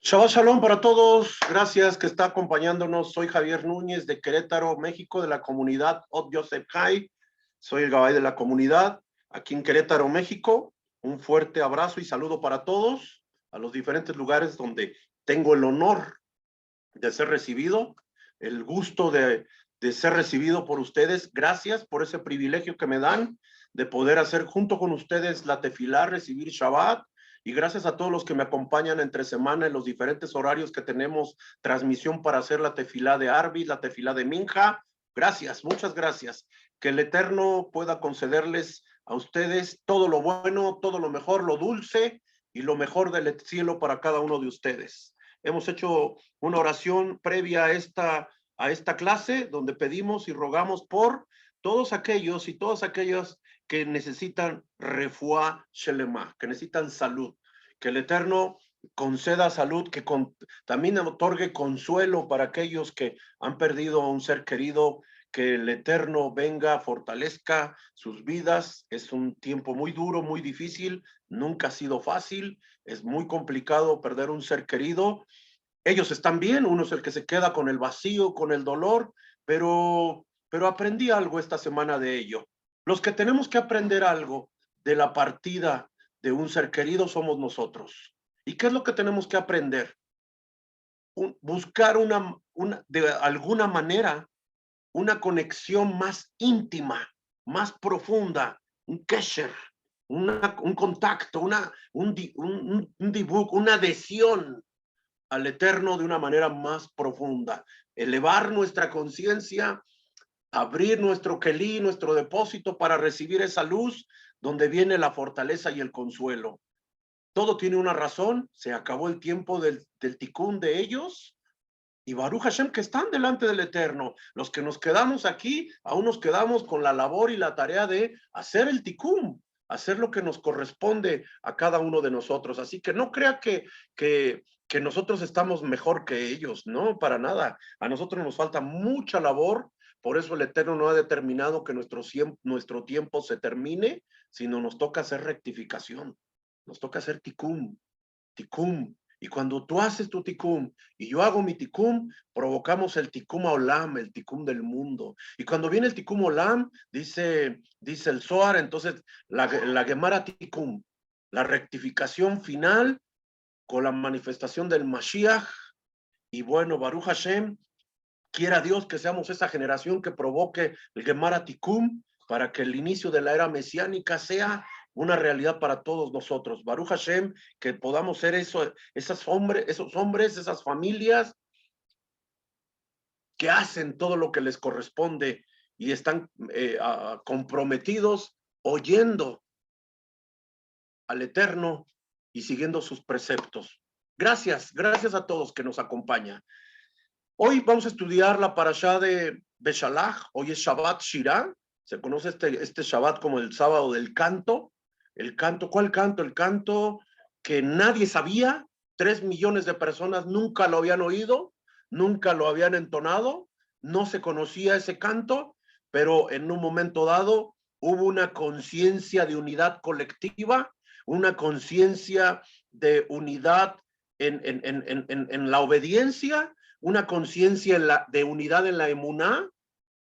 Shabbat Shalom para todos, gracias que está acompañándonos. Soy Javier Núñez de Querétaro, México, de la comunidad Od Yosef Hai. Soy el Gabay de la comunidad aquí en Querétaro, México. Un fuerte abrazo y saludo para todos, a los diferentes lugares donde tengo el honor de ser recibido, el gusto de ser recibido por ustedes. Gracias por ese privilegio que me dan de poder hacer junto con ustedes la tefilá, recibir Shabbat. Y gracias a todos los que me acompañan entre semana en los diferentes horarios que tenemos transmisión para hacer la tefilá de Arbi, la tefilá de Minja. Gracias, muchas gracias. Que el Eterno pueda concederles a ustedes todo lo bueno, todo lo mejor, lo dulce y lo mejor del cielo para cada uno de ustedes. Hemos hecho una oración previa a esta clase donde pedimos y rogamos por todos aquellos y todas aquellas que necesitan refuá shelema, que necesitan salud, que el Eterno conceda salud, que también otorgue consuelo para aquellos que han perdido a un ser querido, que el Eterno venga, fortalezca sus vidas. Es un tiempo muy duro, muy difícil, nunca ha sido fácil, es muy complicado perder un ser querido. Ellos están bien, uno es el que se queda con el vacío, con el dolor, pero aprendí algo esta semana de ello. Los que tenemos que aprender algo de la partida de un ser querido somos nosotros. ¿Y qué es lo que tenemos que aprender? Buscar de alguna manera una conexión más íntima, más profunda, un kesher, un contacto, un dibujo, una adhesión al Eterno de una manera más profunda, elevar nuestra conciencia, abrir nuestro kelí, nuestro depósito para recibir esa luz donde viene la fortaleza y el consuelo. Todo tiene una razón, se acabó el tiempo del tikkun de ellos, y Baruch Hashem que están delante del Eterno. Los que nos quedamos aquí, aún nos quedamos con la labor y la tarea de hacer el tikkun, hacer lo que nos corresponde a cada uno de nosotros. Así que no crea que nosotros estamos mejor que ellos, no, para nada. A nosotros nos falta mucha labor, por eso el Eterno no ha determinado que nuestro tiempo se termine, sino nos toca hacer rectificación, nos toca hacer tikkun. Y cuando tú haces tu tikkun y yo hago mi tikkun, provocamos el tikkun olam, el tikkun del mundo. Y cuando viene el tikkun olam, dice el Zohar, entonces la Gemara tikkun, la rectificación final con la manifestación del Mashiach. Y bueno, Baruch Hashem, quiera Dios que seamos esa generación que provoque el Gemara tikkun para que el inicio de la era mesiánica sea una realidad para todos nosotros. Baruch Hashem, que podamos ser esos hombres, esas familias que hacen todo lo que les corresponde y están comprometidos oyendo al Eterno y siguiendo sus preceptos. Gracias a todos que nos acompañan. Hoy vamos a estudiar la parashá de Beshalach. Hoy es Shabbat Shirah. Se conoce este Shabbat como el sábado del canto. El canto, ¿cuál canto? El canto que nadie sabía. 3 millones de personas nunca lo habían oído, nunca lo habían entonado, no se conocía ese canto, pero en un momento dado hubo una conciencia de unidad colectiva, una conciencia de unidad en la obediencia, una conciencia de unidad en la emuná,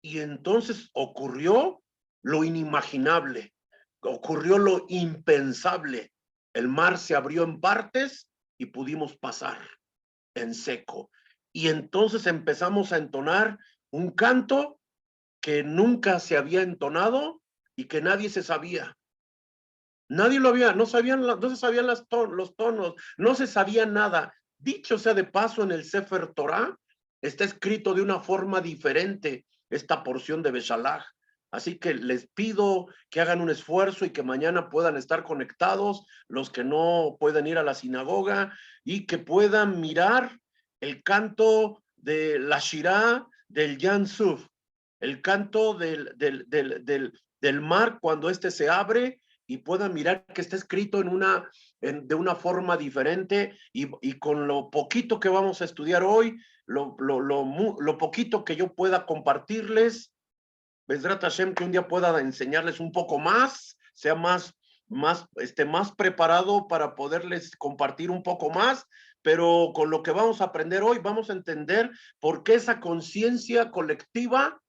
y entonces ocurrió lo inimaginable, ocurrió lo impensable. El mar se abrió en partes y pudimos pasar en seco. Y entonces empezamos a entonar un canto que nunca se había entonado y que nadie se sabía. Nadie lo había, no se sabían los tonos, no se sabía nada. Dicho sea de paso, en el Sefer Torah está escrito de una forma diferente esta porción de Beshalach. Así que les pido que hagan un esfuerzo y que mañana puedan estar conectados, los que no pueden ir a la sinagoga, y que puedan mirar el canto de la Shirah del Yam Suf, el canto del mar cuando este se abre, y puedan mirar que está escrito de una forma diferente, y con lo poquito que vamos a estudiar hoy, lo poquito que yo pueda compartirles, Bezrat Hashem, que un día pueda enseñarles un poco más, sea más preparado para poderles compartir un poco más, pero con lo que vamos a aprender hoy vamos a entender por qué esa conciencia colectiva,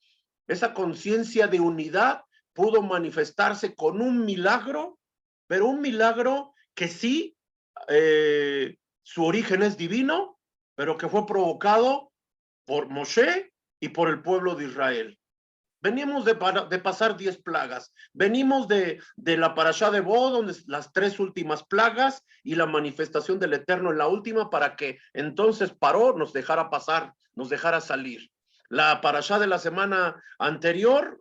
esa conciencia de unidad pudo manifestarse con un milagro, pero un milagro que sí, su origen es divino, pero que fue provocado por Moshe y por el pueblo de Israel. Venimos de pasar 10 plagas. Venimos de la parashá de Bo, donde las 3 últimas plagas y la manifestación del Eterno en la última, para que entonces Paró nos dejara pasar, nos dejara salir. La parashá de la semana anterior,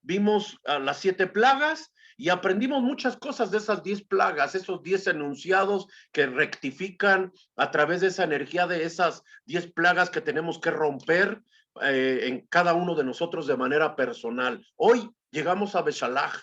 vimos las 7 plagas y aprendimos muchas cosas de esas 10 plagas, esos 10 enunciados que rectifican a través de esa energía de esas 10 plagas que tenemos que romper en cada uno de nosotros de manera personal. Hoy llegamos a Beshalach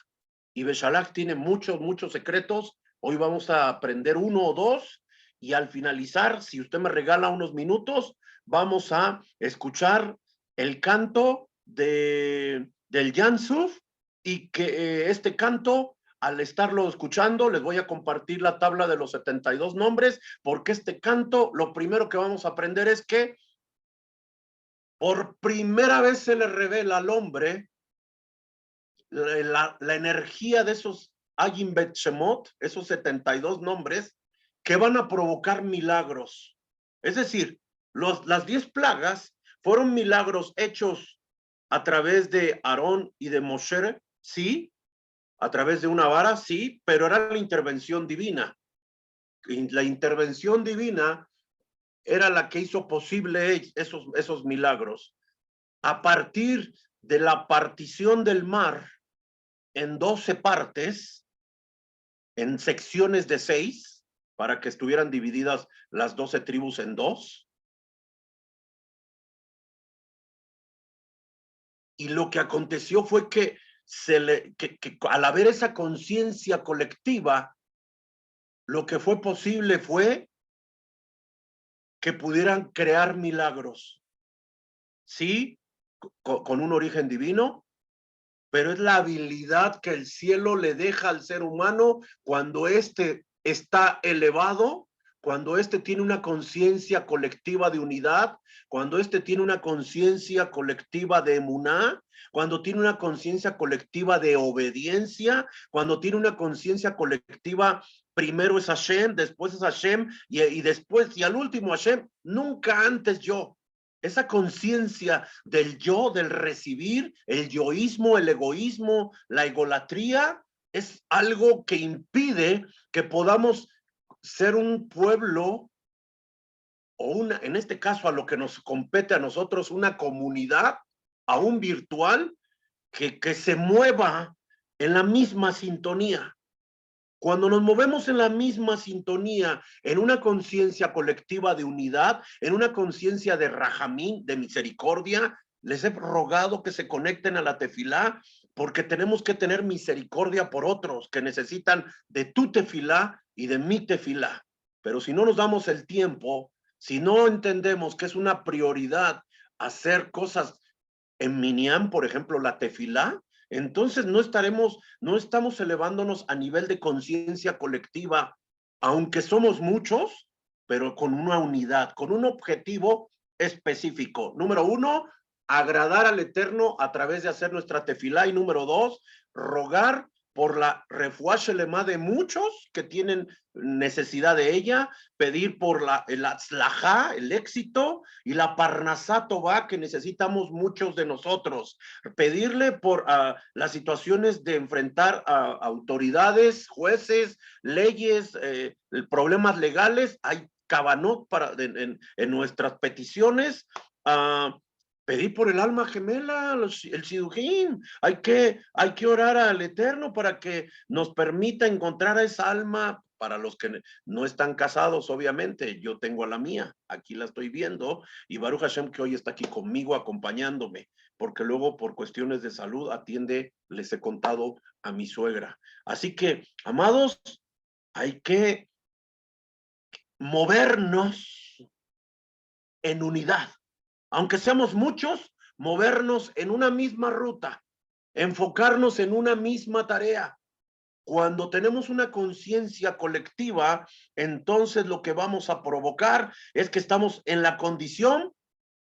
y Beshalach tiene muchos secretos. Hoy vamos a aprender 1 o 2 y al finalizar, si usted me regala unos minutos, vamos a escuchar el canto del Yansuf y que este canto, al estarlo escuchando, les voy a compartir la tabla de los 72 nombres, porque este canto, lo primero que vamos a aprender es que por primera vez se le revela al hombre la energía de esos Agim Bet Shemot, esos 72 nombres, que van a provocar milagros. Es decir, las 10 plagas fueron milagros hechos a través de Aarón y de Moshe, sí, a través de una vara, sí, pero era la intervención divina. Y la intervención divina era la que hizo posible esos milagros. A partir de la partición del mar en 12 partes, en secciones de 6, para que estuvieran divididas las 12 tribus en 2. Y lo que aconteció fue que, al haber esa conciencia colectiva, lo que fue posible fue que pudieran crear milagros. Sí, con un origen divino, pero es la habilidad que el cielo le deja al ser humano cuando éste está elevado, cuando éste tiene una conciencia colectiva de unidad, cuando éste tiene una conciencia colectiva de emuná, cuando tiene una conciencia colectiva de obediencia, cuando tiene una conciencia colectiva, primero es Hashem, después es Hashem, y después, y al último Hashem, nunca antes yo. Esa conciencia del yo, del recibir, el yoísmo, el egoísmo, la egolatría, es algo que impide que podamos ser un pueblo o en este caso a lo que nos compete a nosotros, una comunidad, aún virtual, que se mueva en la misma sintonía. Cuando nos movemos en la misma sintonía, en una conciencia colectiva de unidad, en una conciencia de rajamín, de misericordia, les he rogado que se conecten a la tefilá, porque tenemos que tener misericordia por otros que necesitan de tu tefilá y de mi tefilá. Pero si no nos damos el tiempo, si no entendemos que es una prioridad hacer cosas en Minyan, por ejemplo, la tefilá, entonces no estamos elevándonos a nivel de conciencia colectiva, aunque somos muchos, pero con una unidad, con un objetivo específico. Número 1, agradar al Eterno a través de hacer nuestra tefilá. Y número 2, rogar por la refuá shelema de muchos que tienen necesidad de ella, pedir por el atzlajá, el éxito, y la parnasá tová que necesitamos muchos de nosotros. Pedirle por las situaciones de enfrentar a autoridades, jueces, leyes, problemas legales. Hay cabanot en nuestras peticiones. Pedir por el alma gemela, el Shidduchim. Hay que orar al Eterno para que nos permita encontrar a esa alma. Para los que no están casados, obviamente, yo tengo a la mía, aquí la estoy viendo, y Baruch Hashem que hoy está aquí conmigo acompañándome, porque luego por cuestiones de salud les he contado a mi suegra. Así que, amados, hay que movernos en unidad. Aunque seamos muchos, movernos en una misma ruta, enfocarnos en una misma tarea. Cuando tenemos una conciencia colectiva, entonces lo que vamos a provocar es que estamos en la condición,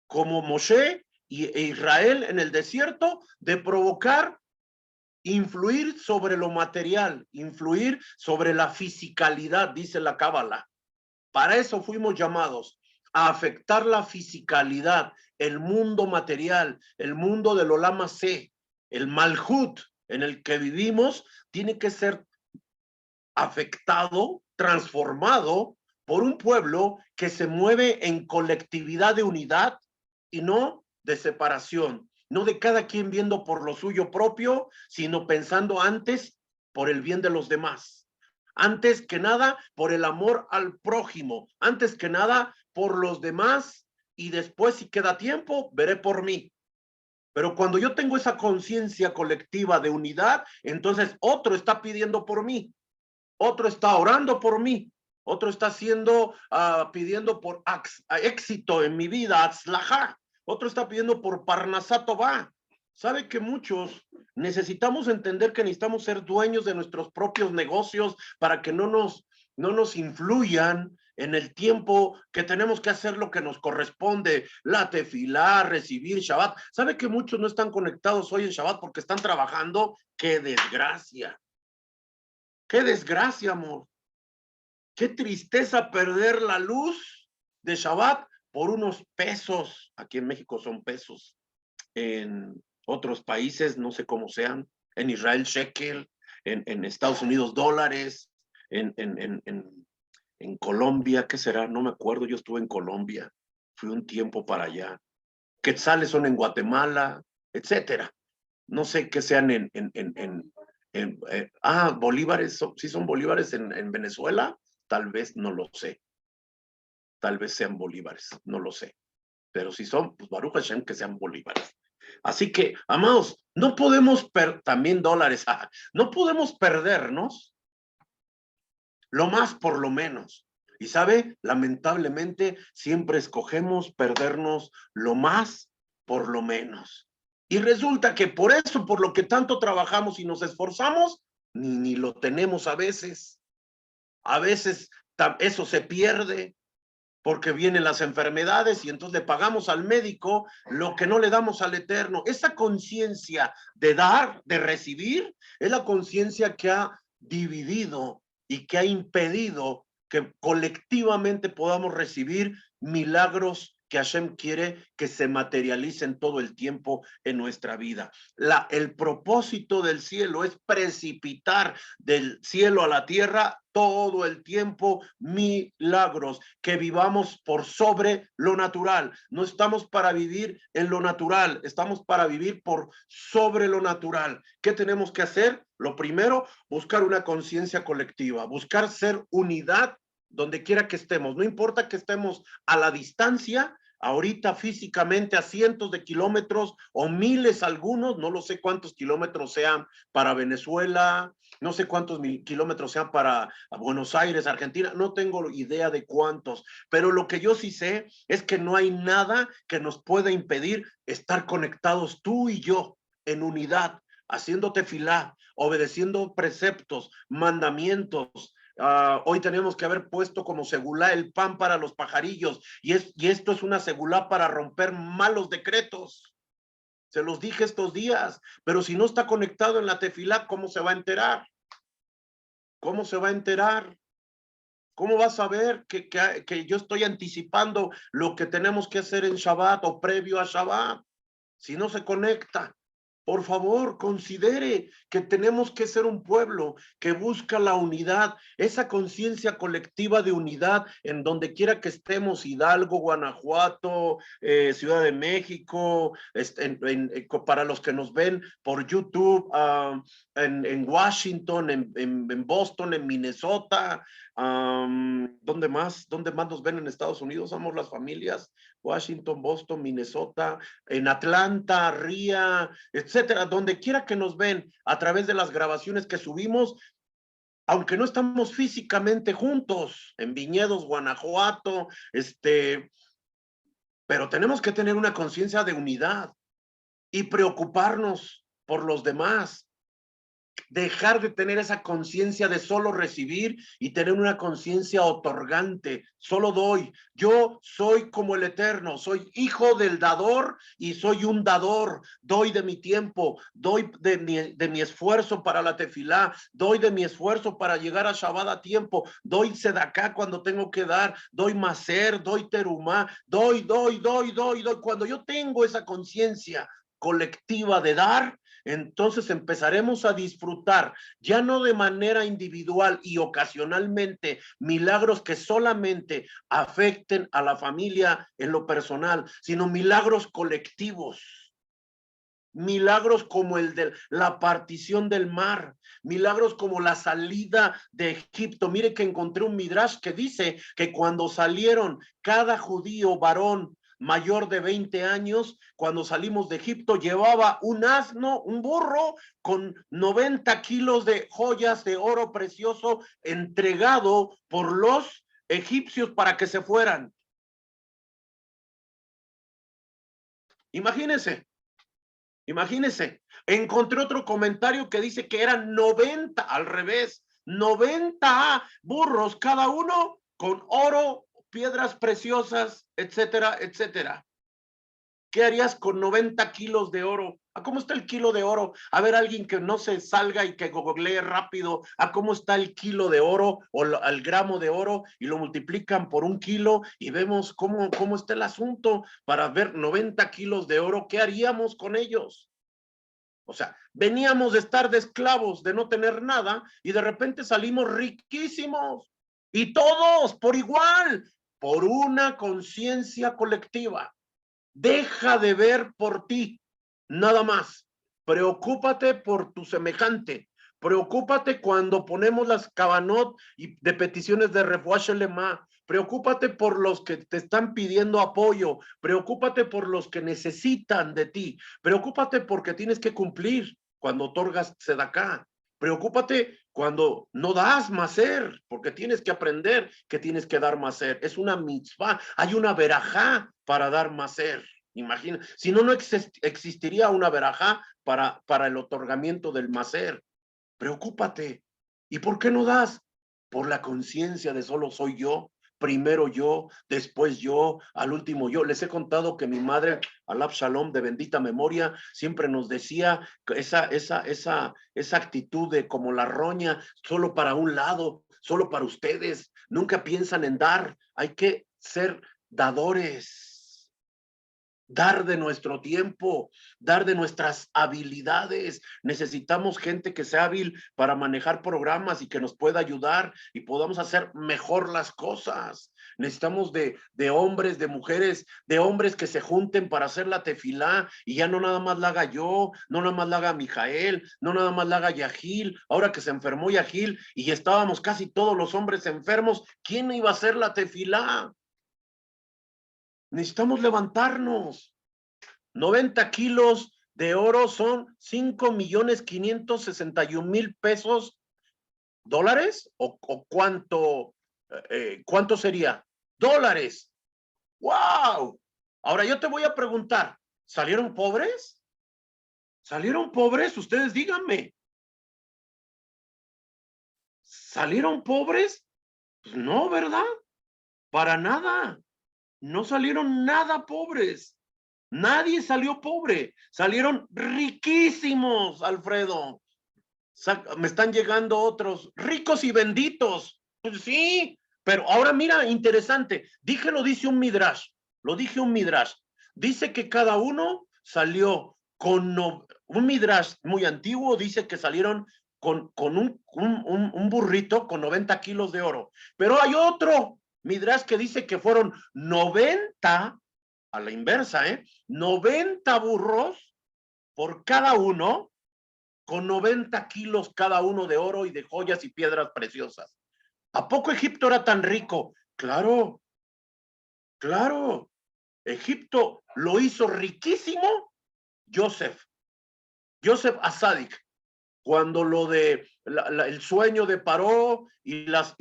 como Moshe e Israel en el desierto, de provocar, influir sobre lo material, influir sobre la fisicalidad, dice la Cábala. Para eso fuimos llamados, a afectar la fisicalidad, el mundo material, el mundo del Olam Hazé, el Malhut en el que vivimos, tiene que ser afectado, transformado por un pueblo que se mueve en colectividad de unidad y no de separación, no de cada quien viendo por lo suyo propio, sino pensando antes por el bien de los demás. Antes que nada, por el amor al prójimo. Antes que nada, por los demás. Y después, si queda tiempo, veré por mí. Pero cuando yo tengo esa conciencia colectiva de unidad, entonces otro está pidiendo por mí. Otro está orando por mí. Otro está pidiendo por éxito en mi vida, atzlajá. Otro está pidiendo por Parnasá Tová. Sabe que muchos necesitamos entender que necesitamos ser dueños de nuestros propios negocios para que no nos influyan en el tiempo que tenemos que hacer lo que nos corresponde, la tefilá, recibir Shabbat. ¿Sabe que muchos no están conectados hoy en Shabbat porque están trabajando? ¡Qué desgracia! ¡Qué desgracia, amor! ¡Qué tristeza perder la luz de Shabbat por unos pesos! Aquí en México son pesos. En otros países, no sé cómo sean. En Israel, shekel. En Estados Unidos, dólares. En Colombia, ¿qué será? No me acuerdo. Yo estuve en Colombia. Fui un tiempo para allá. Quetzales son en Guatemala, etcétera. No sé qué sean bolívares, ¿sí son bolívares en Venezuela? Tal vez, no lo sé. Tal vez sean bolívares, no lo sé. Pero si son, pues Baruch Hashem, que sean bolívares. Así que, amados, no podemos también dólares, no podemos perdernos lo más por lo menos. Y sabe, lamentablemente, siempre escogemos perdernos lo más por lo menos. Y resulta que por eso, por lo que tanto trabajamos y nos esforzamos, ni lo tenemos a veces. A veces eso se pierde porque vienen las enfermedades y entonces le pagamos al médico lo que no le damos al Eterno. Esa conciencia de dar, de recibir, es la conciencia que ha dividido y que ha impedido que colectivamente podamos recibir milagros que Hashem quiere que se materialicen todo el tiempo en nuestra vida. El propósito del cielo es precipitar del cielo a la tierra todo el tiempo milagros, que vivamos por sobre lo natural. No estamos para vivir en lo natural, estamos para vivir por sobre lo natural. ¿Qué tenemos que hacer? Lo primero, buscar una conciencia colectiva, buscar ser unidad donde quiera que estemos. No importa que estemos a la distancia, ahorita físicamente a cientos de kilómetros o miles algunos, no lo sé cuántos kilómetros sean para Venezuela, no sé cuántos kilómetros sean para Buenos Aires, Argentina, no tengo idea de cuántos, pero lo que yo sí sé es que no hay nada que nos pueda impedir estar conectados tú y yo en unidad, haciendo tefilá, obedeciendo preceptos, mandamientos. Hoy tenemos que haber puesto como segulá el pan para los pajarillos y esto es una segulá para romper malos decretos. Se los dije estos días, pero si no está conectado en la tefilá, ¿cómo se va a enterar? ¿Cómo se va a enterar? ¿Cómo va a saber que yo estoy anticipando lo que tenemos que hacer en Shabbat o previo a Shabbat? Si no se conecta. Por favor, considere que tenemos que ser un pueblo que busca la unidad, esa conciencia colectiva de unidad en donde quiera que estemos, Hidalgo, Guanajuato, Ciudad de México, para los que nos ven por YouTube, en Washington, en Boston, en Minnesota, ¿dónde más nos ven en Estados Unidos? Somos las familias, Washington, Boston, Minnesota, en Atlanta, Ría, etcétera, donde quiera que nos ven a través de las grabaciones que subimos, aunque no estamos físicamente juntos, en Viñedos, Guanajuato, pero tenemos que tener una conciencia de unidad y preocuparnos por los demás. dejar de tener esa conciencia de solo recibir y tener una conciencia otorgante. Solo doy. Yo soy como el Eterno, soy hijo del dador y soy un dador. Doy de mi tiempo, doy de mi esfuerzo para la tefilá, doy de mi esfuerzo para llegar a Shabbat a tiempo, doy sedaká cuando tengo que dar, doy maser, doy terumá, doy. Cuando yo tengo esa conciencia colectiva de dar, entonces empezaremos a disfrutar, ya no de manera individual y ocasionalmente, milagros que solamente afecten a la familia en lo personal, sino milagros colectivos. Milagros como el de la partición del mar, milagros como la salida de Egipto. Mire que encontré un midrash que dice que cuando salieron cada judío varón mayor de 20 años, cuando salimos de Egipto, llevaba un asno, un burro, con 90 kilos de joyas de oro precioso entregado por los egipcios para que se fueran. Imagínense. Imagínense, encontré otro comentario que dice que eran 90, al revés, 90 burros cada uno con oro, piedras preciosas, etcétera, etcétera. ¿Qué harías con 90 kilos de oro? ¿A cómo está el kilo de oro? A ver, alguien que no se salga y que googlee rápido a cómo está el kilo de oro o el gramo de oro y lo multiplican por un kilo y vemos cómo está el asunto para ver 90 kilos de oro. ¿Qué haríamos con ellos? O sea, veníamos de estar de esclavos, de no tener nada, y de repente salimos riquísimos. Y todos por igual, por una conciencia colectiva. Deja de ver por ti, nada más. Preocúpate por tu semejante. Preocúpate cuando ponemos las cabanot y de peticiones de refuah shelema. Preocúpate por los que te están pidiendo apoyo. Preocúpate por los que necesitan de ti. Preocúpate porque tienes que cumplir cuando otorgas sedaká. Preocúpate cuando no das maser, porque tienes que aprender que tienes que dar maser. Es una mitzvah, hay una verajá para dar maser. Imagina, si no, no existiría una verajá para el otorgamiento del maser. Preocúpate. ¿Y por qué no das? Por la conciencia de solo soy yo. Primero yo, después yo, al último yo. Les he contado que mi madre, Alab Shalom, de bendita memoria, siempre nos decía esa actitud de como la roña, solo para un lado, solo para ustedes. Nunca piensan en dar. Hay que ser dadores. Dar de nuestro tiempo, dar de nuestras habilidades. Necesitamos gente que sea hábil para manejar programas y que nos pueda ayudar y podamos hacer mejor las cosas. Necesitamos de hombres, de mujeres, de hombres que se junten para hacer la tefilá y ya no nada más la haga yo, no nada más la haga Mijael, no nada más la haga Yahil. Ahora que se enfermó Yahil y estábamos casi todos los hombres enfermos, ¿quién iba a hacer la tefilá? Necesitamos levantarnos. 90 kilos de oro son 5,561,000 pesos, ¿dólares? ¿O cuánto sería? Dólares. ¡Wow! Ahora yo te voy a preguntar, ¿salieron pobres? ¿Salieron pobres? Ustedes díganme. ¿Salieron pobres? Pues no, ¿verdad? Para nada. No salieron nada pobres. Nadie salió pobre. Salieron riquísimos, Alfredo. Me están llegando otros ricos y benditos. Pues sí, pero ahora mira, interesante. Lo dice un midrash. Lo dije un midrash. Dice que cada uno salió con un midrash muy antiguo. Dice que salieron con un burrito con 90 kilos de oro. Pero hay otro midrash que dice que fueron 90, a la inversa, 90 burros por cada uno, con 90 kilos cada uno de oro y de joyas y piedras preciosas. ¿A poco Egipto era tan rico? Claro, claro. Egipto lo hizo riquísimo Joseph Asadik, cuando lo de el sueño de Paró y las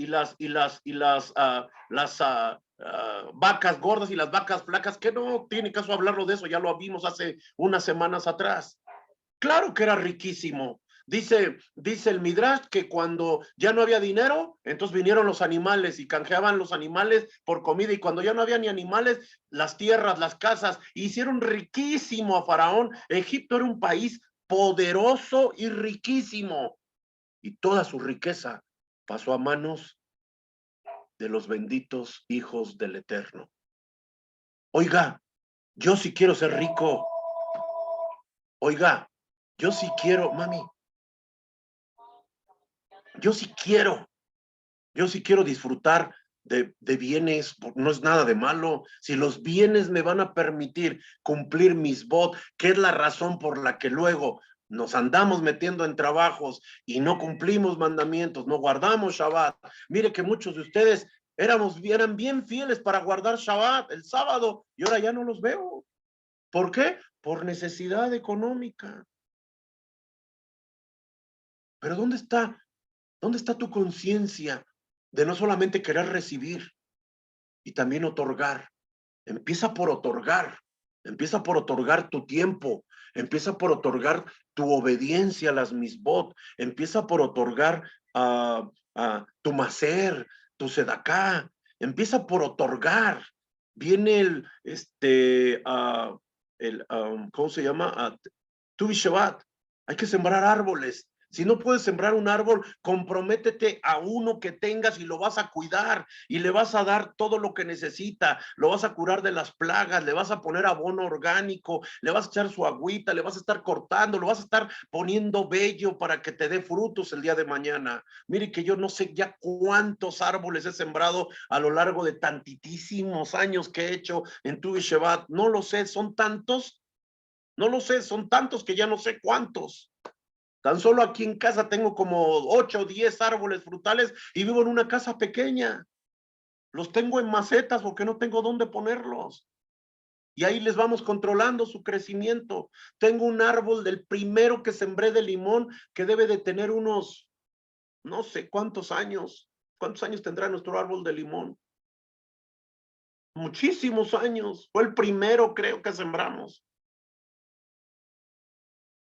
vacas gordas y las vacas flacas, que no tiene caso hablarlo de eso, ya lo vimos hace unas semanas atrás. Claro que era riquísimo. Dice el Midrash que cuando ya no había dinero, entonces vinieron los animales y canjeaban los animales por comida, y cuando ya no había ni animales, las tierras, las casas, hicieron riquísimo a Faraón. Egipto era un país poderoso y riquísimo, y toda su riqueza pasó a manos de los benditos hijos del Eterno. Oiga, yo sí quiero ser rico. Oiga, yo sí quiero, mami. Yo sí quiero disfrutar de bienes, no es nada de malo. Si los bienes me van a permitir cumplir mis votos, que es la razón por la que luego nos andamos metiendo en trabajos y no cumplimos mandamientos, no guardamos Shabbat. Mire que muchos de ustedes eran bien fieles para guardar Shabbat el sábado, y ahora ya no los veo. ¿Por qué? Por necesidad económica. Pero ¿dónde está tu conciencia de no solamente querer recibir y también otorgar? Empieza por otorgar tu tiempo, empieza por otorgar tu obediencia a las misbot, empieza por otorgar tu maser, tu sedaká, empieza por otorgar. Viene ¿cómo se llama? Tu Shabbat. Hay que sembrar árboles. Si no puedes sembrar un árbol, comprométete a uno que tengas y lo vas a cuidar y le vas a dar todo lo que necesita, lo vas a curar de las plagas, le vas a poner abono orgánico, le vas a echar su agüita, le vas a estar cortando, lo vas a estar poniendo bello para que te dé frutos el día de mañana. Mire que yo no sé ya cuántos árboles he sembrado a lo largo de tantísimos años que he hecho en Tu Shabbat. No lo sé, son tantos, no lo sé, son tantos que ya no sé cuántos. Tan solo aquí en casa tengo como 8 o 10 árboles frutales y vivo en una casa pequeña. Los tengo en macetas porque no tengo dónde ponerlos. Y ahí les vamos controlando su crecimiento. Tengo un árbol del primero que sembré de limón que debe de tener unos, no sé cuántos años. ¿Cuántos años tendrá nuestro árbol de limón? Muchísimos años. Fue el primero, creo, que sembramos.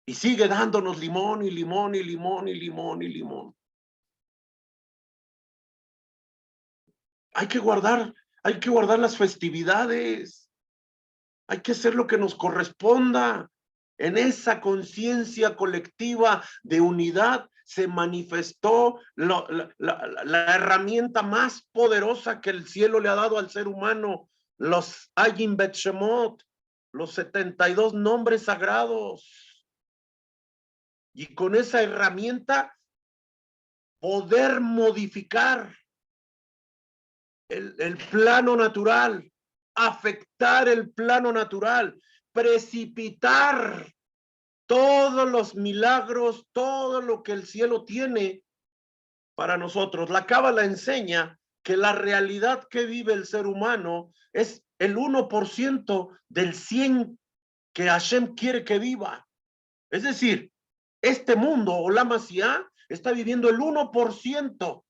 Y sigue dándonos limón y limón y limón y limón y limón. Hay que guardar las festividades. Hay que hacer lo que nos corresponda. En esa conciencia colectiva de unidad se manifestó la herramienta más poderosa que el cielo le ha dado al ser humano, los Ayim Bet Shemot, los 72 nombres sagrados. Y con esa herramienta poder modificar el plano natural, afectar el plano natural, precipitar todos los milagros, todo lo que el cielo tiene para nosotros. La Cábala enseña que la realidad que vive el ser humano es el 1% del 100 que Hashem quiere que viva. Es decir, este mundo, Olam Asiá, está viviendo el 1%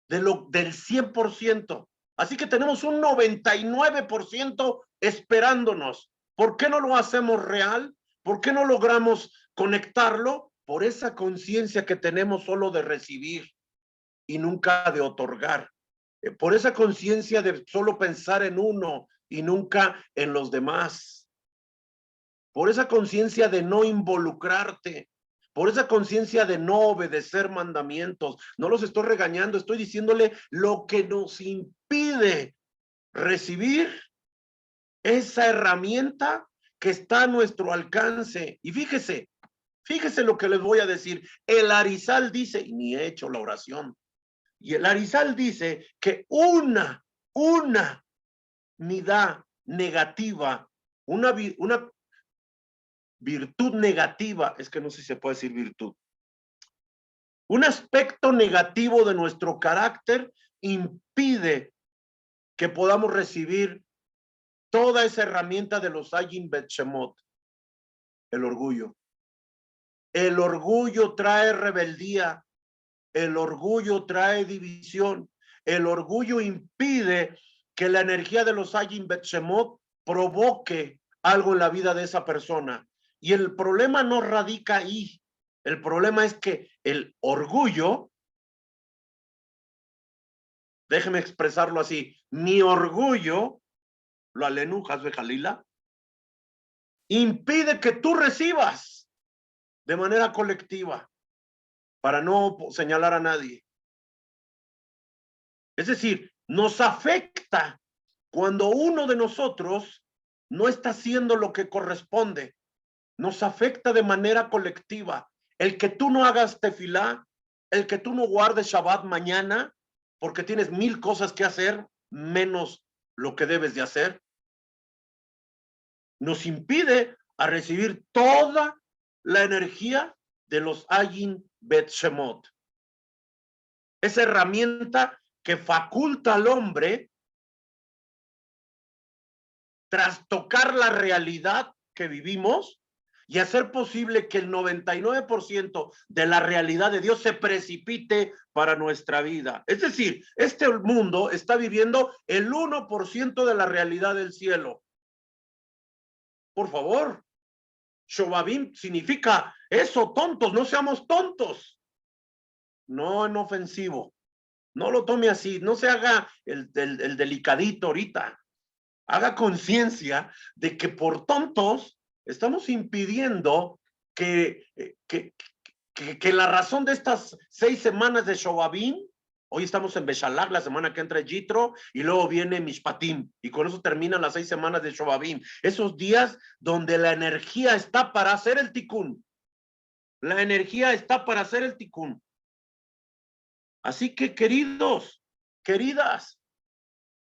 del 100%. Así que tenemos un 99% esperándonos. ¿Por qué no lo hacemos real? ¿Por qué no logramos conectarlo? Por esa conciencia que tenemos solo de recibir y nunca de otorgar. Por esa conciencia de solo pensar en uno y nunca en los demás. Por esa conciencia de no involucrarte. Por esa conciencia de no obedecer mandamientos. No los estoy regañando, estoy diciéndole lo que nos impide recibir esa herramienta que está a nuestro alcance. Y fíjese lo que les voy a decir. El Arizal dice, y ni he hecho la oración, y el Arizal dice que una midá negativa, una virtud negativa, es que no sé si se puede decir virtud, un aspecto negativo de nuestro carácter impide que podamos recibir toda esa herramienta de los Ayim Bet Shemot. El orgullo. El orgullo trae rebeldía, el orgullo trae división, el orgullo impide que la energía de los Ayim Bet Shemot provoque algo en la vida de esa persona. Y el problema no radica ahí. El problema es que el orgullo, déjeme expresarlo así, mi orgullo, lo alenu, Hasbe Jalila, impide que tú recibas de manera colectiva, para no señalar a nadie. Es decir, nos afecta cuando uno de nosotros no está haciendo lo que corresponde. Nos afecta de manera colectiva. El que tú no hagas tefilá, el que tú no guardes Shabbat mañana, porque tienes 1000 cosas que hacer, menos lo que debes de hacer, nos impide a recibir toda la energía de los Ayin Bet Shemot. Esa herramienta que faculta al hombre trastocar la realidad que vivimos y hacer posible que el 99% de la realidad de Dios se precipite para nuestra vida. Es decir, este mundo está viviendo el 1% de la realidad del cielo. Por favor, Shobabim significa eso, tontos, no seamos tontos. No en ofensivo. No lo tome así, no se haga el delicadito ahorita. Haga conciencia de que por tontos estamos impidiendo que la razón de estas 6 semanas de Shobabim, hoy estamos en Beshalach, la semana que entra es Yitro, y luego viene Mishpatim, y con eso terminan las 6 semanas de Shobabim. Esos días donde la energía está para hacer el tikkun. La energía está para hacer el tikkun. Así que, queridos, queridas,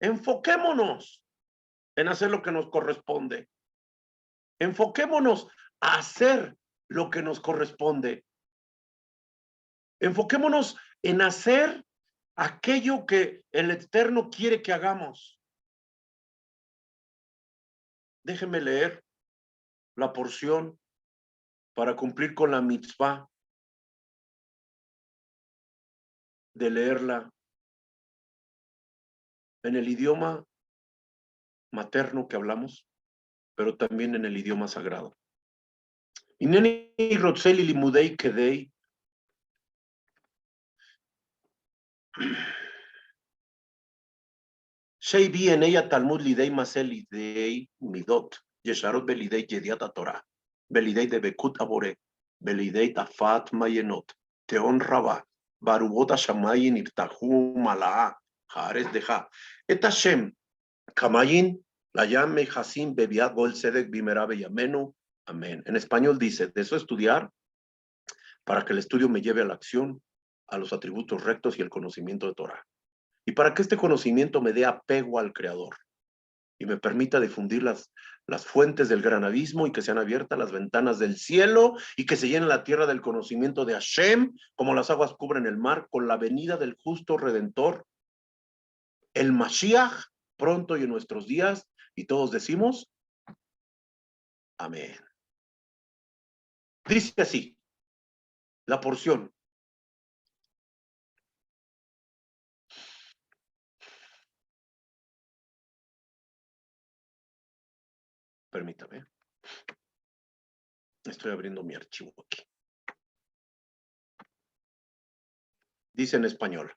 enfoquémonos en hacer lo que nos corresponde. Enfoquémonos a hacer lo que nos corresponde. Enfoquémonos en hacer aquello que el Eterno quiere que hagamos. Déjenme leer la porción para cumplir con la mitzvah de leerla en el idioma materno que hablamos, pero también en el idioma sagrado. Ineni rotzeli limudei kedei shei bi en ella Talmud lidei masel lidei midot yesharot belidei yediat Torah belidei de bekut abore belidei tafat mayenot teon rabá barubot ashamayin irtahu malaa jaares deja et Hashem kamayin layam mejasim bebiat gol sedek bimera beyamenu. Amén. En español dice, de eso estudiar para que el estudio me lleve a la acción, a los atributos rectos y el conocimiento de Torah. Y para que este conocimiento me dé apego al Creador y me permita difundir las fuentes del gran abismo y que sean abiertas las ventanas del cielo y que se llene la tierra del conocimiento de Hashem, como las aguas cubren el mar, con la venida del justo Redentor, el Mashiach, pronto y en nuestros días. Y todos decimos, amén. Dice así, la porción. Permítame. Estoy abriendo mi archivo aquí. Dice en español.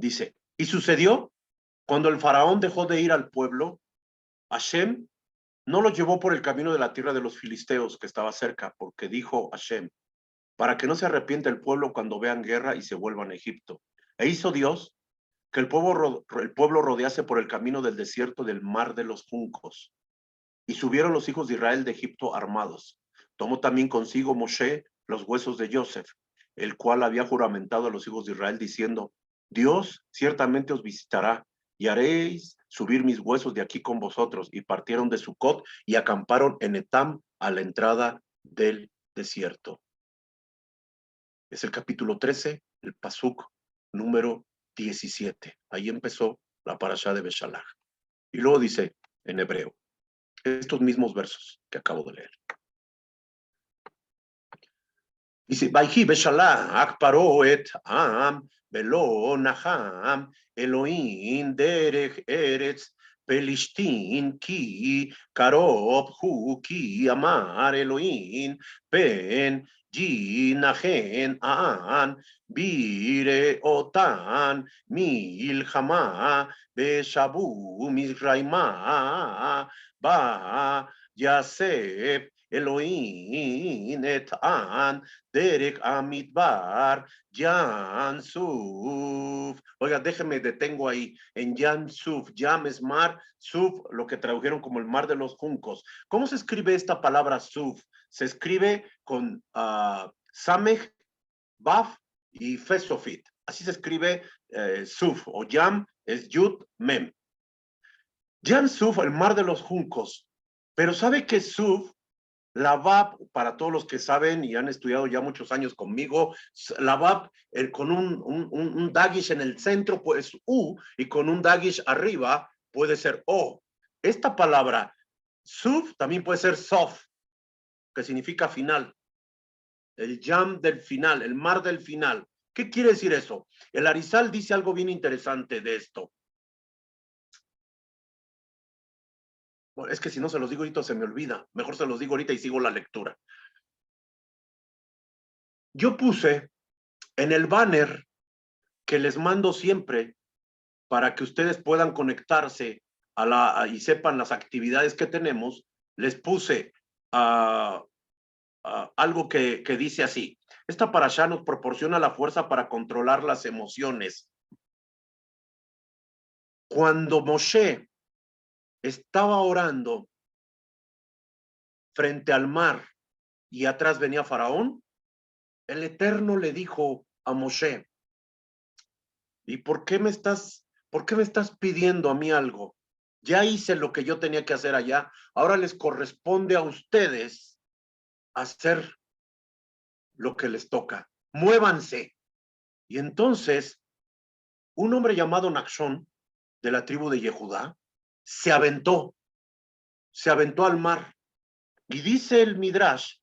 Dice, y sucedió cuando el faraón dejó de ir al pueblo, Hashem no lo llevó por el camino de la tierra de los filisteos que estaba cerca, porque dijo Hashem, para que no se arrepienta el pueblo cuando vean guerra y se vuelvan a Egipto. E hizo Dios que el pueblo rodease por el camino del desierto del mar de los juncos. Y subieron los hijos de Israel de Egipto armados. Tomó también consigo Moshe los huesos de Joseph, el cual había juramentado a los hijos de Israel diciendo, Dios ciertamente os visitará y haréis subir mis huesos de aquí con vosotros. Y partieron de Sucot y acamparon en Etam a la entrada del desierto. Es el capítulo 13, el pasuk número 17. Ahí empezó la parashá de Beshalach. Y luego dice en hebreo, estos mismos versos que acabo de leer. Dice, Vayhi beshalach akparo et am velo naham Elohim derech eretz pelishtin ki karob hu ki amar Elohim pen jinachen an bire otan milchama beshabu mizraima ba Yasef Elohim et an Derek Amidbar, Jan Suf. Oiga, déjeme, detengo ahí. En Jan Suf, Yam es mar, Suf, lo que tradujeron como el mar de los juncos. ¿Cómo se escribe esta palabra Suf? Se escribe con Samech, Baf y Fesofit. Así se escribe Suf, o Yam es Yud Mem. Jan Suf, el mar de los juncos. Pero ¿sabe que Suf? La VAP, para todos los que saben y han estudiado ya muchos años conmigo, la VAP con un dagish en el centro pues U y con un dagish arriba puede ser O. Esta palabra Suf también puede ser Sof, que significa final. El Yam del final, el mar del final. ¿Qué quiere decir eso? El Arizal dice algo bien interesante de esto. Bueno, es que si no se los digo ahorita se me olvida. Mejor se los digo ahorita y sigo la lectura. Yo puse en el banner que les mando siempre para que ustedes puedan conectarse y sepan las actividades que tenemos, les puse algo que dice así. Esta parashá nos proporciona la fuerza para controlar las emociones. Cuando Moshe estaba orando frente al mar y atrás venía Faraón, el Eterno le dijo a Moshe, ¿y por qué me estás pidiendo a mí algo? Ya hice lo que yo tenía que hacer allá, ahora les corresponde a ustedes hacer lo que les toca. Muévanse. Y entonces, un hombre llamado Nachshon, de la tribu de Yehudá, se aventó al mar. Y dice el Midrash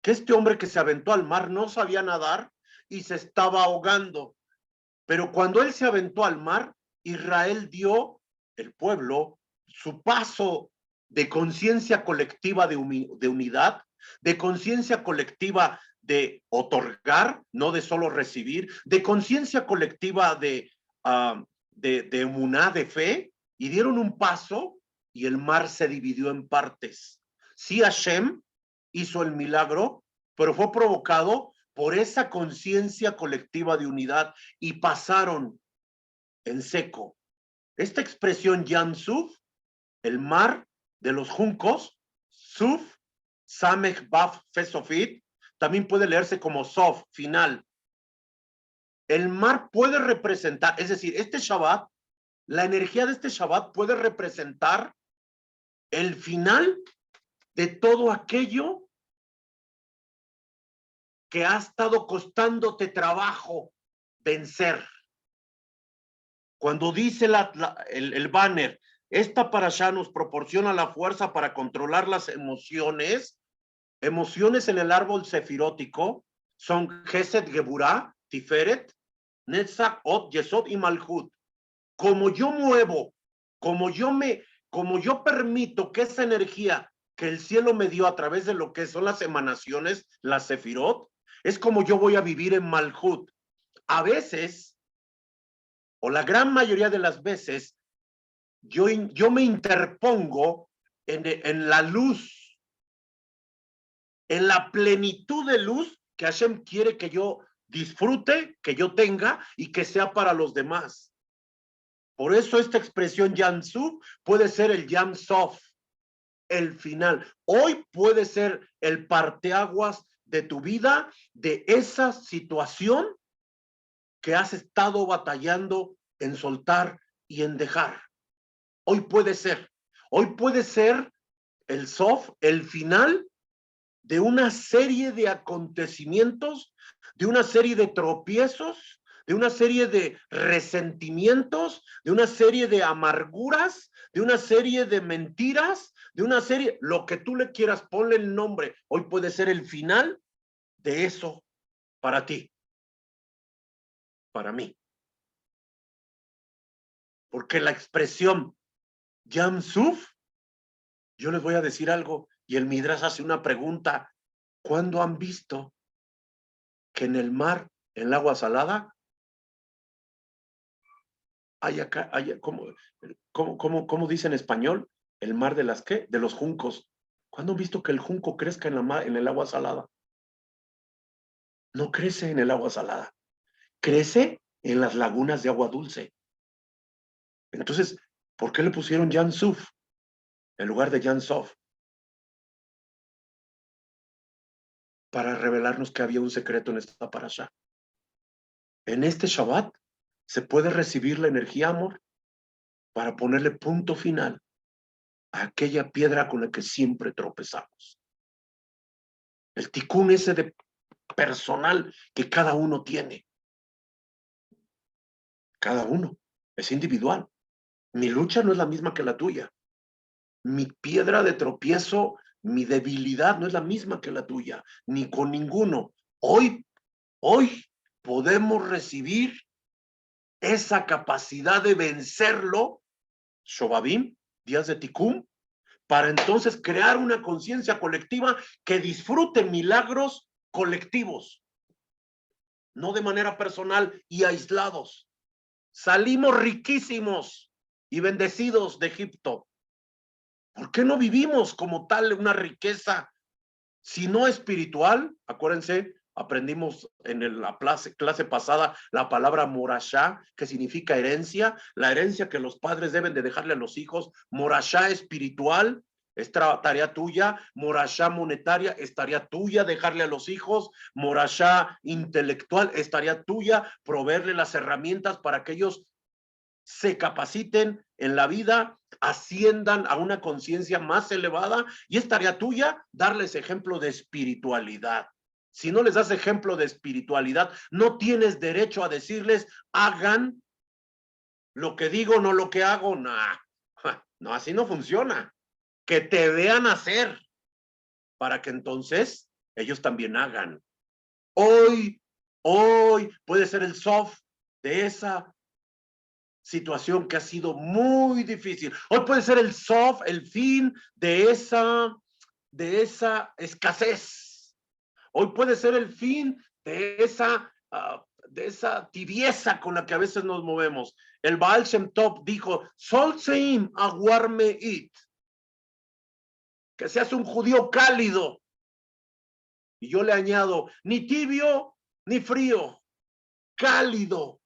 que este hombre que se aventó al mar no sabía nadar y se estaba ahogando. Pero cuando él se aventó al mar, Israel dio, el pueblo, su paso de conciencia colectiva de unidad, de conciencia colectiva de otorgar, no de solo recibir, de conciencia colectiva de emuná, de fe, y dieron un paso y el mar se dividió en partes. Sí, Hashem hizo el milagro, pero fue provocado por esa conciencia colectiva de unidad y pasaron en seco. Esta expresión Yam Suf, el mar de los juncos, Suf, Samech, Baf, Fesofit, también puede leerse como Sof, final. El mar puede representar, es decir, este Shabbat, la energía de este Shabbat puede representar el final de todo aquello que ha estado costándote trabajo vencer. Cuando dice el banner, esta parashá nos proporciona la fuerza para controlar las emociones. Emociones en el árbol sefirótico son Gesed, Geburah, Tiferet, Netzach, Od, Yesod y Malhut. Como yo muevo, como yo permito que esa energía que el cielo me dio a través de lo que son las emanaciones, las sefirot, es como yo voy a vivir en Malhut. A veces, o la gran mayoría de las veces, yo me interpongo en la luz, en la plenitud de luz que Hashem quiere que yo disfrute, que yo tenga y que sea para los demás. Por eso esta expresión Yam Suf puede ser el Yam Sof, el final. Hoy puede ser el parteaguas de tu vida, de esa situación que has estado batallando en soltar y en dejar. Hoy puede ser el Sof, el final de una serie de acontecimientos, de una serie de tropiezos, de una serie de resentimientos, de una serie de amarguras, de una serie de mentiras, de una serie, lo que tú le quieras, ponle el nombre. Hoy puede ser el final de eso para ti, para mí. Porque la expresión Yam Suf, yo les voy a decir algo, y el Midrash hace una pregunta. ¿Cuándo han visto que en el mar, en el agua salada, ¿cómo dice en español? ¿El mar de las qué? De los juncos. ¿Cuándo han visto que el junco crezca en el agua salada? No crece en el agua salada. Crece en las lagunas de agua dulce. Entonces, ¿por qué le pusieron Yam Suf en lugar de Yam Sof? Para revelarnos que había un secreto en esta parasha. En este Shabbat se puede recibir la energía amor para ponerle punto final a aquella piedra con la que siempre tropezamos. El tikkun ese de personal que cada uno tiene. Cada uno. Es individual. Mi lucha no es la misma que la tuya. Mi piedra de tropiezo, mi debilidad no es la misma que la tuya, ni con ninguno. Hoy podemos recibir esa capacidad de vencerlo, Shobabim, días de Tikkun, para entonces crear una conciencia colectiva que disfrute milagros colectivos, no de manera personal y aislados. Salimos riquísimos y bendecidos de Egipto. ¿Por qué no vivimos como tal una riqueza, si no espiritual? Acuérdense, aprendimos en la clase pasada la palabra morashá, que significa herencia, la herencia que los padres deben de dejarle a los hijos. Morashá espiritual es tarea tuya, morashá monetaria es tarea tuya dejarle a los hijos, morashá intelectual es tarea tuya proveerle las herramientas para que ellos se capaciten en la vida, asciendan a una conciencia más elevada, y es tarea tuya darles ejemplo de espiritualidad. Si no les das ejemplo de espiritualidad, no tienes derecho a decirles, hagan lo que digo, no lo que hago. No, así no funciona. Que te vean hacer, para que entonces ellos también hagan. Hoy puede ser el soft de esa situación que ha sido muy difícil. Hoy puede ser el soft, el fin de esa escasez. Hoy puede ser el fin de esa tibieza con la que a veces nos movemos. El Baal Shem Tov dijo, Sol Seim aguarme it, que seas un judío cálido. Y yo le añado, ni tibio ni frío, cálido.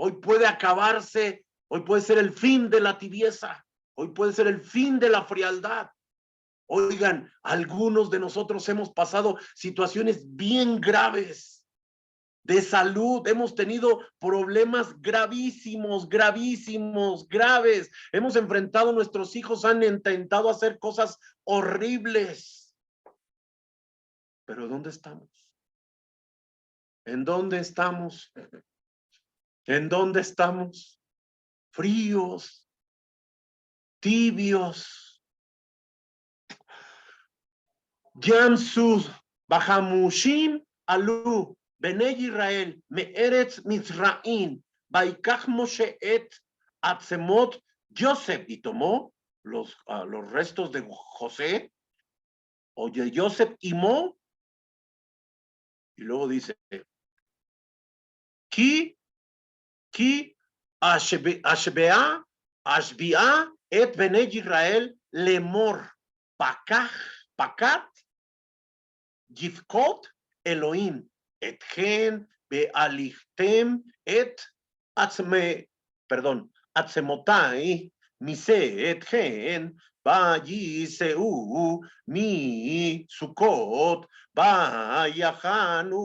Hoy puede acabarse, hoy puede ser el fin de la tibieza, hoy puede ser el fin de la frialdad. Oigan, algunos de nosotros hemos pasado situaciones bien graves de salud, hemos tenido problemas gravísimos, graves. Hemos enfrentado, nuestros hijos han intentado hacer cosas horribles. Pero ¿dónde estamos? ¿En dónde estamos? ¿En dónde estamos? Fríos, tibios. Yamsud, Bahamushim, Alu, Benei Israel, Me'eretz Mizraim, Baikach Moshe et Atzemot Yosef, y tomó los restos de José, o de Yosef y Mo, y luego dice, Ki Ashbea et Benei Israel lemor, Pakat Yifkot Elohim, etgen bealichtem et atzemotai, mise etgen, vayiseu mi sukot, vayachanu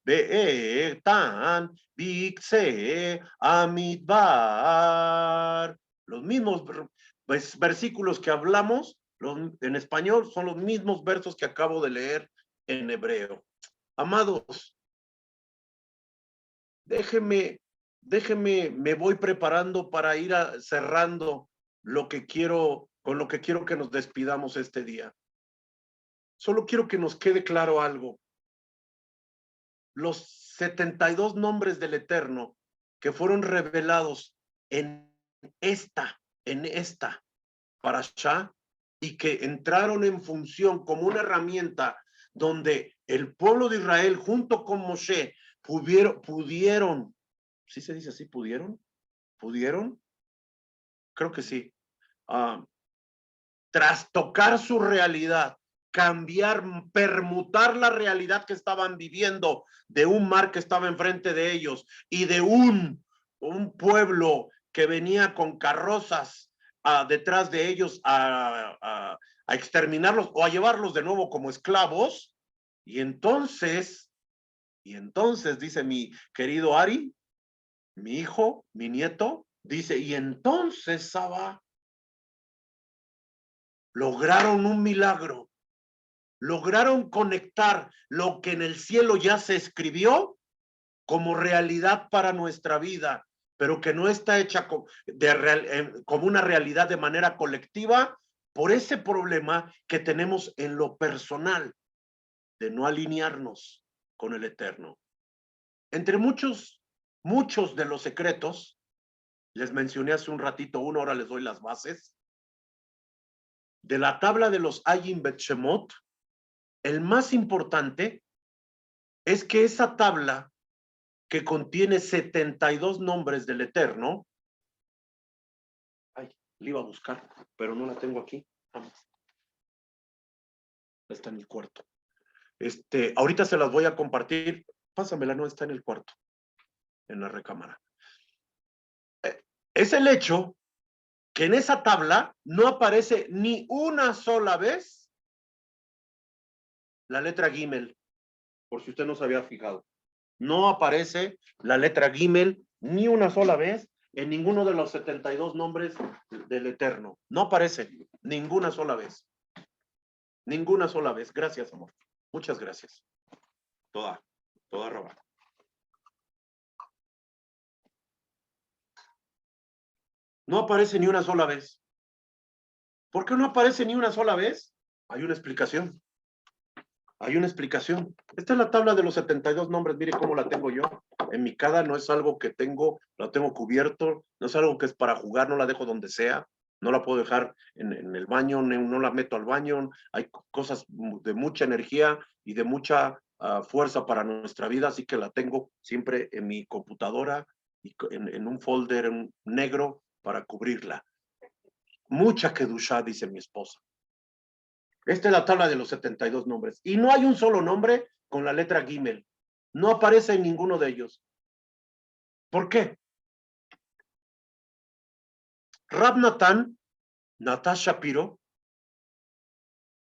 be'etan bikse amidbar. Los mismos versículos que hablamos en español son los mismos versos que acabo de leer en hebreo. Amados, déjeme, me voy preparando para ir cerrando lo que quiero con lo que quiero que nos despidamos este día. Solo quiero que nos quede claro algo. Los 72 nombres del Eterno que fueron revelados en esta parashá y que entraron en función como una herramienta donde el pueblo de Israel junto con Moshe pudieron, ¿sí se dice así? ¿Pudieron? Creo que sí. Trastocar su realidad, cambiar, permutar la realidad que estaban viviendo de un mar que estaba enfrente de ellos y de un pueblo que venía con carrozas detrás de ellos a exterminarlos o a llevarlos de nuevo como esclavos. Y entonces, dice mi querido Ari, mi hijo, mi nieto, dice, y entonces, Saba, lograron un milagro, lograron conectar lo que en el cielo ya se escribió como realidad para nuestra vida, pero que no está hecha como una realidad de manera colectiva por ese problema que tenemos en lo personal de no alinearnos con el Eterno. Entre muchos de los secretos, les mencioné hace un ratito uno, ahora les doy las bases, de la tabla de los Ayim Bet Shemot. El más importante es que esa tabla que contiene 72 nombres del Eterno, ay, la iba a buscar, pero no la tengo aquí. Está en el cuarto. Ahorita se las voy a compartir. Pásamela, no está en el cuarto, en la recámara. Es el hecho que en esa tabla no aparece ni una sola vez la letra Gimel, por si usted no se había fijado. No aparece la letra Gimel ni una sola vez en ninguno de los 72 nombres del Eterno. No aparece ninguna sola vez. Ninguna sola vez. Gracias, amor. Muchas gracias. Toda roba. No aparece ni una sola vez. ¿Por qué no aparece ni una sola vez? Hay una explicación. Hay una explicación. Esta es la tabla de los 72 nombres. Mire cómo la tengo yo. En mi cada no es algo que tengo, lo tengo cubierto, no es algo que es para jugar, no la dejo donde sea, no la puedo dejar en el baño, no la meto al baño. Hay cosas de mucha energía y de mucha fuerza para nuestra vida, así que la tengo siempre en mi computadora y en un folder negro para cubrirla. Mucha kedushá, dice mi esposa. Esta es la tabla de los 72 nombres. Y no hay un solo nombre con la letra Gimel. No aparece en ninguno de ellos. ¿Por qué? Rab Natan Shapiro,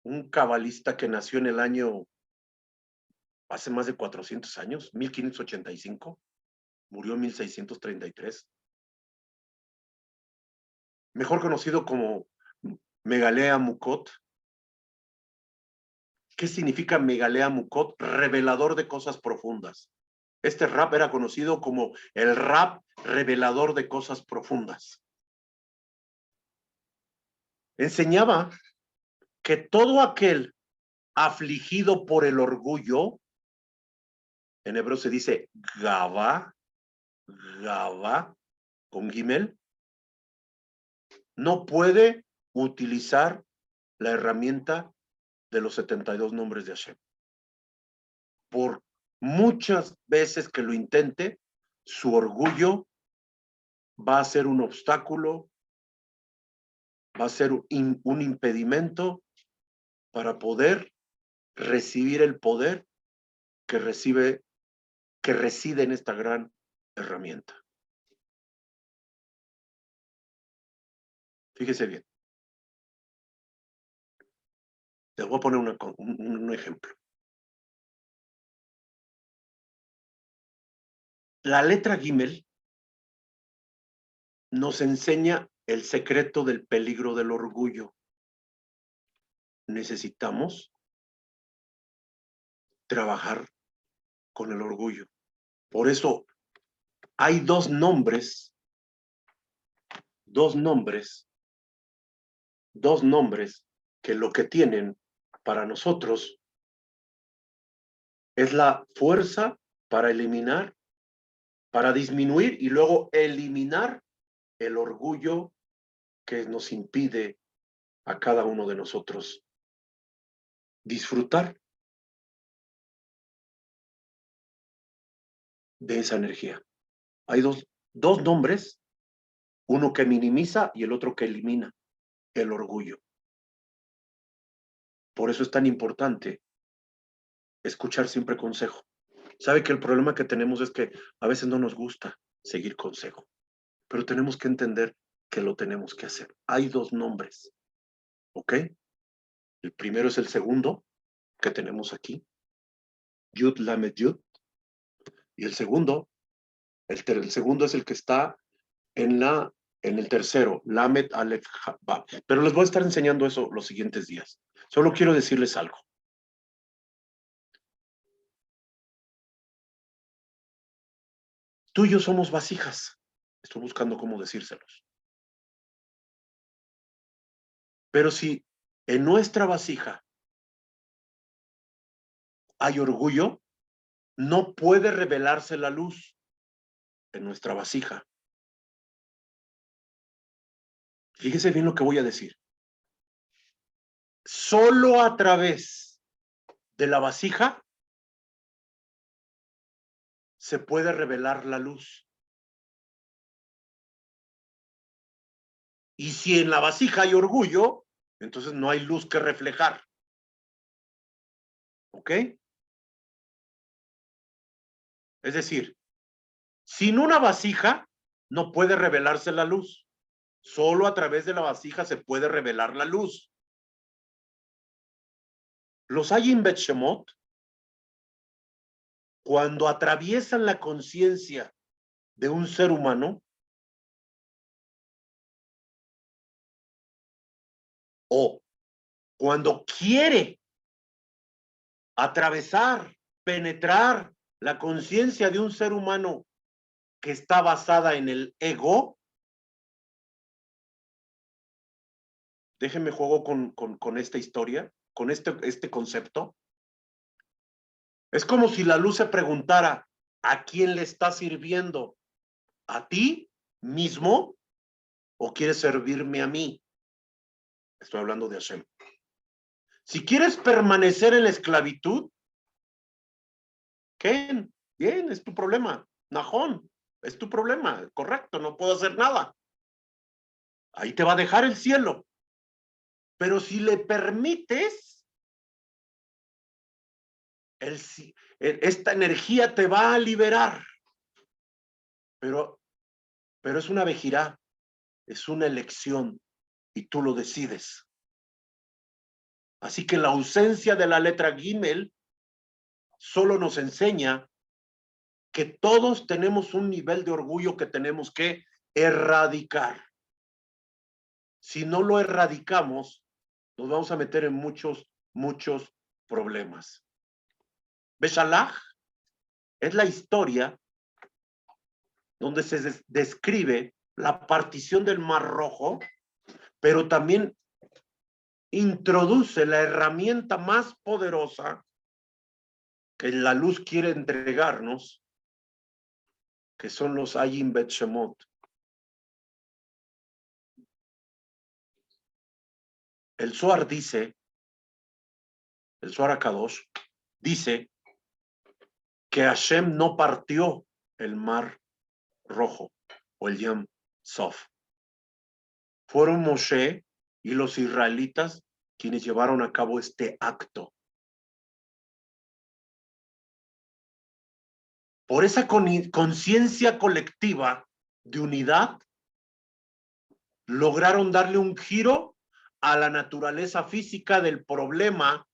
un cabalista que nació en el año, hace más de 400 años, 1585, murió en 1633. Mejor conocido como Megalea Mukot. ¿Qué significa Megalea Mukot? Revelador de cosas profundas. Este rab era conocido como el rab revelador de cosas profundas. Enseñaba que todo aquel afligido por el orgullo, en hebreo se dice Gavá, con Gimel, no puede utilizar la herramienta de los 72 nombres de Hashem. Por muchas veces que lo intente, su orgullo va a ser un obstáculo, va a ser un impedimento para poder recibir el poder que reside en esta gran herramienta. Fíjese bien. Les voy a poner un ejemplo. La letra Gimel nos enseña el secreto del peligro del orgullo. Necesitamos trabajar con el orgullo. Por eso hay dos nombres dos nombres que lo que tienen para nosotros es la fuerza para eliminar, para disminuir y luego eliminar el orgullo que nos impide a cada uno de nosotros disfrutar de esa energía. Hay dos nombres, uno que minimiza y el otro que elimina el orgullo. Por eso es tan importante escuchar siempre consejo. Sabe que el problema que tenemos es que a veces no nos gusta seguir consejo, pero tenemos que entender que lo tenemos que hacer. Hay dos nombres, ¿ok? El primero es el segundo que tenemos aquí, Yud Lamed Yud, y el segundo es el que está en el tercero, Lamed Aleph Bab. Pero les voy a estar enseñando eso los siguientes días. Solo quiero decirles algo. Tú y yo somos vasijas. Estoy buscando cómo decírselos. Pero si en nuestra vasija hay orgullo, no puede revelarse la luz en nuestra vasija. Fíjese bien lo que voy a decir. Solo a través de la vasija se puede revelar la luz. Y si en la vasija hay orgullo, entonces no hay luz que reflejar. ¿Ok? Es decir, sin una vasija no puede revelarse la luz. Solo a través de la vasija se puede revelar la luz. Los Hayim Bet Shemot, cuando atraviesan la conciencia de un ser humano, o cuando quiere atravesar, penetrar la conciencia de un ser humano que está basada en el ego, déjenme juego con esta historia, con este concepto. Es como si la luz se preguntara, ¿a quién le está sirviendo? ¿A ti mismo o quieres servirme a mí? Estoy hablando de Hashem. Si quieres permanecer en la esclavitud, Ken, bien, es tu problema. Najón, es tu problema, correcto, no puedo hacer nada. Ahí te va a dejar el cielo. Pero si le permites, esta energía te va a liberar. Pero es una vejirá, es una elección y tú lo decides. Así que la ausencia de la letra Gimel solo nos enseña que todos tenemos un nivel de orgullo que tenemos que erradicar. Si no lo erradicamos, nos vamos a meter en muchos problemas. Beshalach es la historia donde se describe la partición del Mar Rojo, pero también introduce la herramienta más poderosa que la luz quiere entregarnos, que son los Hayim Bet Shemot. El Zohar dice, el Zohar HaKadosh, dice que Hashem no partió el Mar Rojo o el Yam Sof. Fueron Moshe y los israelitas quienes llevaron a cabo este acto. Por esa conciencia colectiva de unidad, lograron darle un giro a la naturaleza física del problema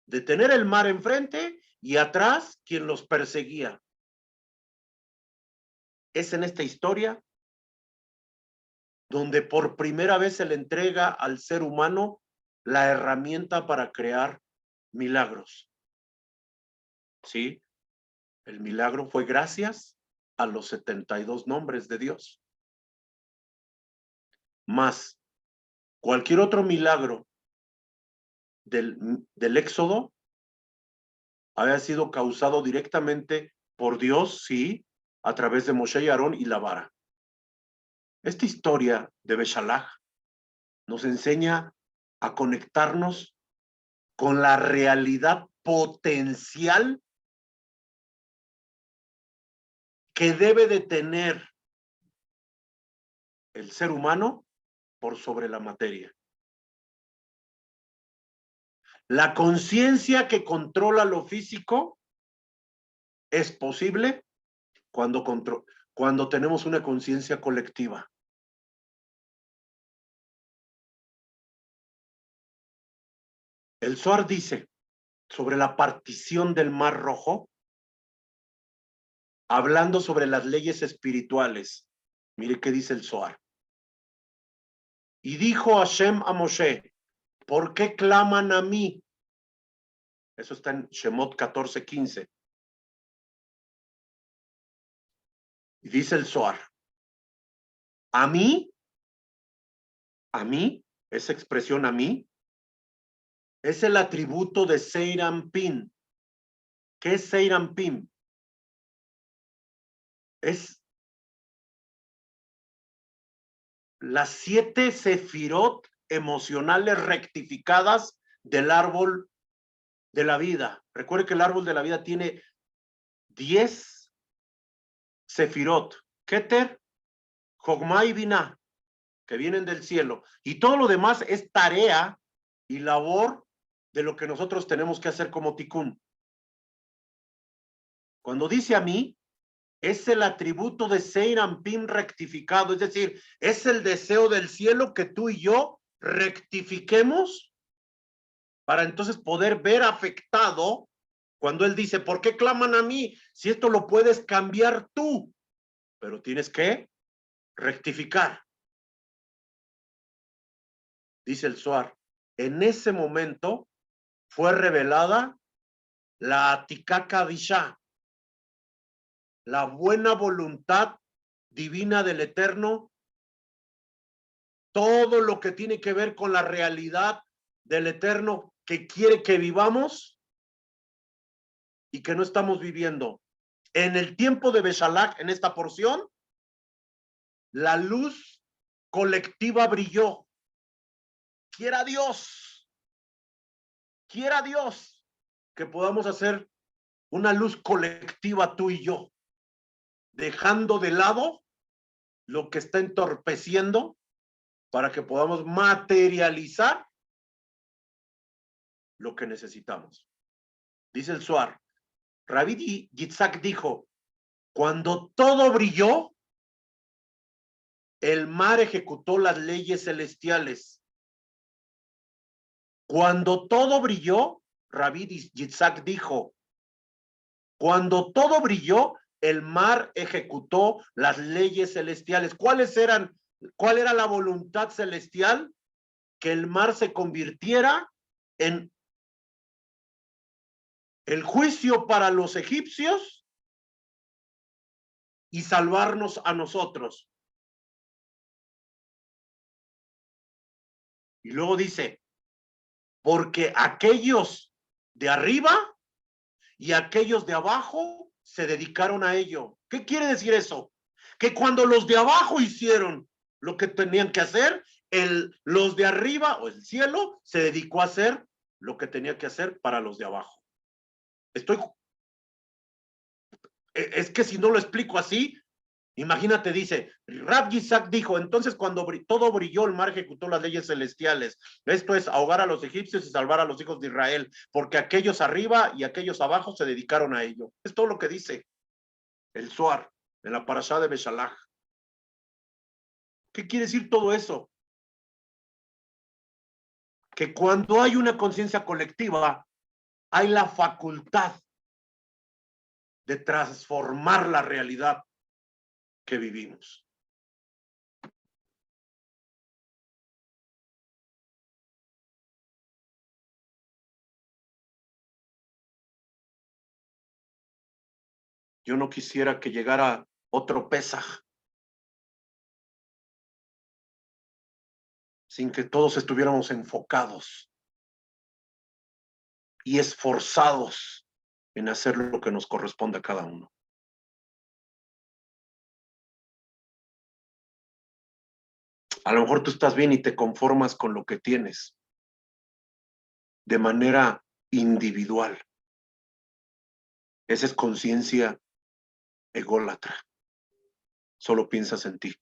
de tener el mar enfrente y atrás quien los perseguía. Es en esta historia donde por primera vez se le entrega al ser humano la herramienta para crear milagros. ¿Sí? El milagro fue gracias a los 72 nombres de Dios. Más Cualquier otro milagro del Éxodo había sido causado directamente por Dios, sí, a través de Moshe y Aarón y la vara. Esta historia de Beshalach nos enseña a conectarnos con la realidad potencial que debe de tener el ser humano por sobre la materia. La conciencia que controla lo físico es posible cuando tenemos una conciencia colectiva. El Zohar dice sobre la partición del Mar Rojo, hablando sobre las leyes espirituales. Mire qué dice el Zohar. Y dijo Hashem a Moshe, ¿por qué claman a mí? Eso está en Shemot 14:15. Y dice el Zohar, a mí, esa expresión a mí, es el atributo de Seirampin. ¿Qué es Seirampin? Es las 7 sefirot emocionales rectificadas del árbol de la vida. Recuerde que el árbol de la vida tiene 10 sefirot. Keter, Jogma y Binah, que vienen del cielo. Y todo lo demás es tarea y labor de lo que nosotros tenemos que hacer como tikkun. Cuando dice a mí, es el atributo de Seirampin rectificado, es decir, es el deseo del cielo que tú y yo rectifiquemos para entonces poder ver afectado cuando él dice, ¿por qué claman a mí? Si esto lo puedes cambiar tú, pero tienes que rectificar. Dice el Zohar, en ese momento fue revelada la Atiká Kadishá, la buena voluntad divina del Eterno, todo lo que tiene que ver con la realidad del Eterno que quiere que vivamos y que no estamos viviendo. En el tiempo de Beshalach, en esta porción, la luz colectiva brilló. Quiera Dios que podamos hacer una luz colectiva tú y yo, dejando de lado lo que está entorpeciendo para que podamos materializar lo que necesitamos. Dice el Zohar, Rabbi Yitzhak dijo, cuando todo brilló, el mar ejecutó las leyes celestiales. Cuando todo brilló, Rabbi Yitzhak dijo, cuando todo brilló, el mar ejecutó las leyes celestiales. ¿Cuál era la voluntad celestial? Que el mar se convirtiera en el juicio para los egipcios y salvarnos a nosotros. Y luego dice, porque aquellos de arriba y aquellos de abajo se dedicaron a ello. ¿Qué quiere decir eso? Que cuando los de abajo hicieron lo que tenían que hacer, los de arriba o el cielo se dedicó a hacer lo que tenía que hacer para los de abajo. Es que si no lo explico así, imagínate, dice, Rab Yitzhak dijo, entonces cuando todo brilló, el mar ejecutó las leyes celestiales. Esto es ahogar a los egipcios y salvar a los hijos de Israel, porque aquellos arriba y aquellos abajo se dedicaron a ello. Es todo lo que dice el Zohar en la parashá de Beshalach. ¿Qué quiere decir todo eso? Que cuando hay una conciencia colectiva, hay la facultad de transformar la realidad que vivimos. Yo no quisiera que llegara otro Pesaj sin que todos estuviéramos enfocados y esforzados en hacer lo que nos corresponde a cada uno. A lo mejor tú estás bien y te conformas con lo que tienes de manera individual. Esa es conciencia ególatra. Solo piensas en ti.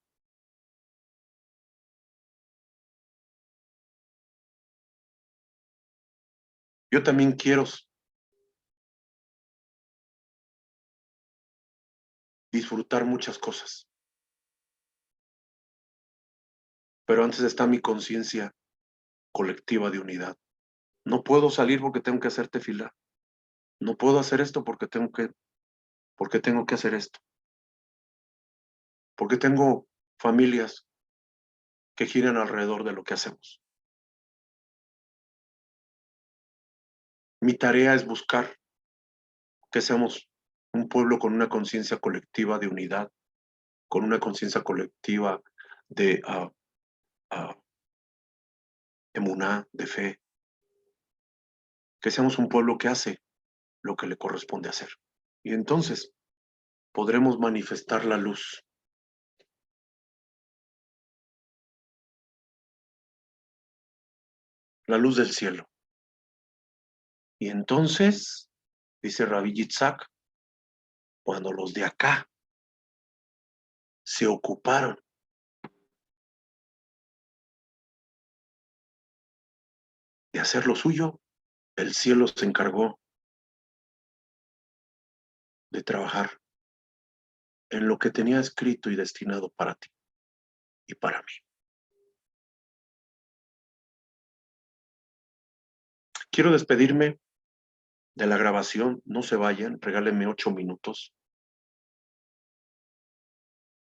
Yo también quiero disfrutar muchas cosas, pero antes está mi conciencia colectiva de unidad. No puedo salir porque tengo que hacerte fila. No puedo hacer esto porque tengo que hacer esto. Porque tengo familias que giran alrededor de lo que hacemos. Mi tarea es buscar que seamos un pueblo con una conciencia colectiva de unidad, con una conciencia colectiva de emuná, de fe, que seamos un pueblo que hace lo que le corresponde hacer. Y entonces podremos manifestar la luz del cielo. Y entonces, dice Rabbi Yitzhak, cuando los de acá se ocuparon de hacer lo suyo, el cielo se encargó de trabajar en lo que tenía escrito y destinado para ti y para mí. Quiero despedirme de la grabación, no se vayan, regálenme 8 minutos,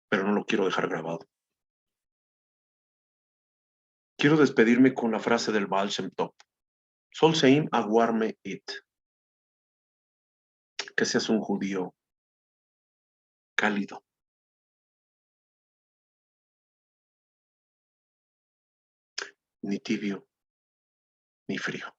pero no lo quiero dejar grabado. Quiero despedirme con la frase del Baal Shem Tov. Sol Seim Aguarme It. Que seas un judío cálido, ni tibio, ni frío.